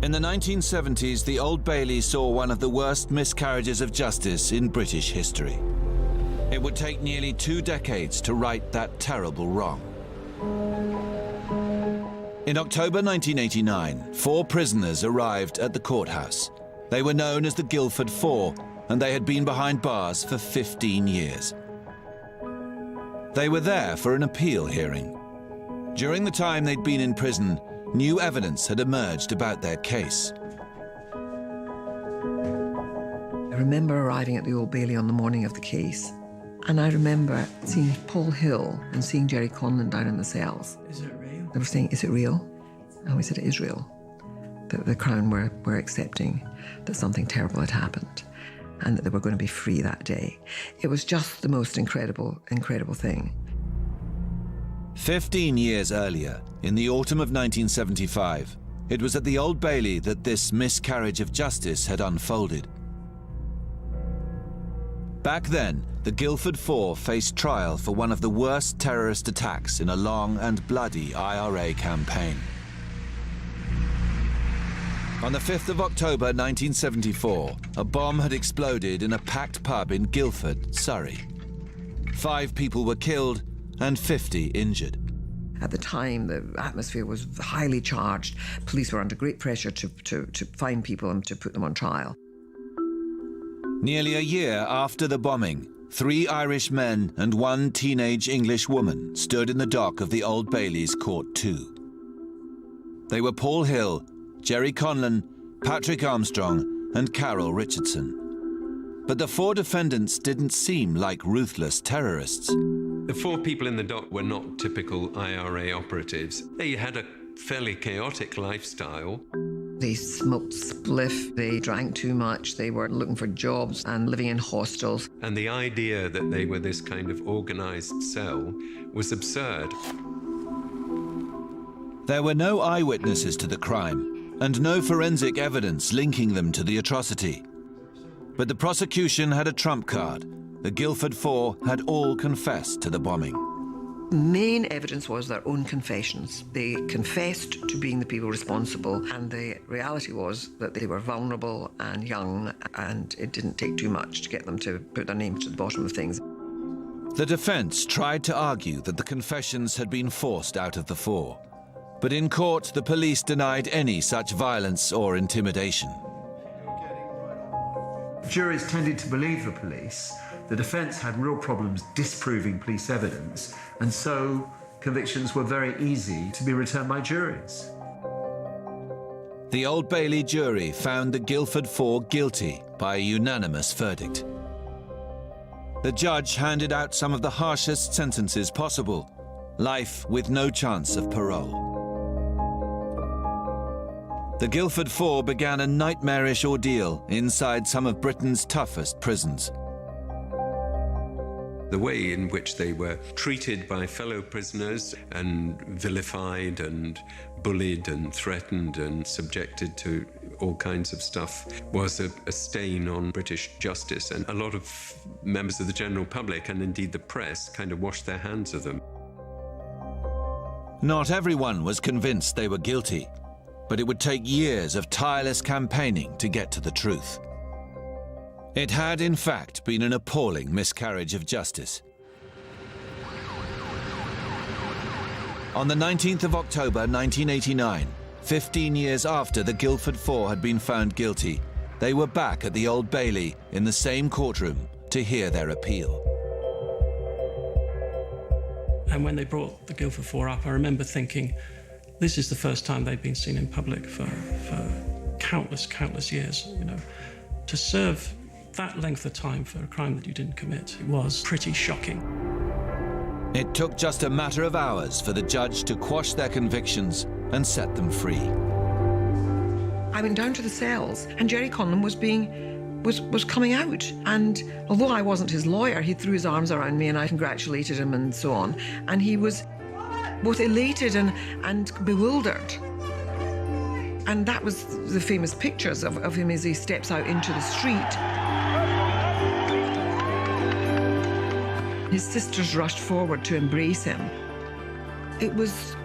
In the 1970s, the Old Bailey saw one of the worst miscarriages of justice in British history. It would take nearly 2 decades to right that terrible wrong. In October 1989, 4 prisoners arrived at the courthouse. They were known as the Guildford Four, and they had been behind bars for 15 years. They were there for an appeal hearing. During the time they'd been in prison, new evidence had emerged about their case. I remember arriving at the Old Bailey on the morning of the case, and I remember seeing Paul Hill and seeing Jerry Conlon down in the cells. Is it real? They were saying, is it real? And we said, it is real. That the Crown were accepting that something terrible had happened and that they were going to be free that day. It was just the most incredible thing. 15 years earlier, in the autumn of 1975, it was at the Old Bailey that this miscarriage of justice had unfolded. Back then, the Guildford Four faced trial for one of the worst terrorist attacks in a long and bloody IRA campaign. On the 5th of October 1974, a bomb had exploded in a packed pub in Guildford, Surrey. 5 people were killed and 50 injured. At the time, the atmosphere was highly charged. Police were under great pressure to find people and to put them on trial. Nearly a year after the bombing, 3 Irish men and 1 teenage English woman stood in the dock of the Old Bailey's Court 2. They were Paul Hill, Jerry Conlon, Patrick Armstrong, and Carol Richardson. But the 4 defendants didn't seem like ruthless terrorists. The 4 people in the dock were not typical IRA operatives. They had a fairly chaotic lifestyle. They smoked spliff, they drank too much, they were looking for jobs and living in hostels. And the idea that they were this kind of organized cell was absurd. There were no eyewitnesses to the crime and no forensic evidence linking them to the atrocity. But the prosecution had a trump card. The Guildford Four had all confessed to the bombing. Main evidence was their own confessions. They confessed to being the people responsible, and the reality was that they were vulnerable and young, and it didn't take too much to get them to put their names to the bottom of things. The defense tried to argue that the confessions had been forced out of the 4. But in court, the police denied any such violence or intimidation. Juries tended to believe the police. The defence had real problems disproving police evidence, and so convictions were very easy to be returned by juries. The Old Bailey jury found the Guildford Four guilty by a unanimous verdict. The judge handed out some of the harshest sentences possible, life with no chance of parole. The Guildford Four began a nightmarish ordeal inside some of Britain's toughest prisons. The way in which they were treated by fellow prisoners and vilified and bullied and threatened and subjected to all kinds of stuff was a stain on British justice, and a lot of members of the general public and indeed the press kind of washed their hands of them. Not everyone was convinced they were guilty, but it would take years of tireless campaigning to get to the truth. It had, in fact, been an appalling miscarriage of justice. On the 19th of October 1989, 15 years after the Guildford Four had been found guilty, they were back at the Old Bailey in the same courtroom to hear their appeal. And when they brought the Guildford Four up, I remember thinking, this is the first time they've been seen in public for countless years. You know, to serve that length of time for a crime that you didn't commit was pretty shocking. It took just a matter of hours for the judge to quash their convictions and set them free. I went down to the cells, and Jerry Conlon was coming out. And although I wasn't his lawyer, he threw his arms around me and I congratulated him and so on. And he was both elated and bewildered. And that was the famous pictures of him as he steps out into the street. His sisters rushed forward to embrace him. It was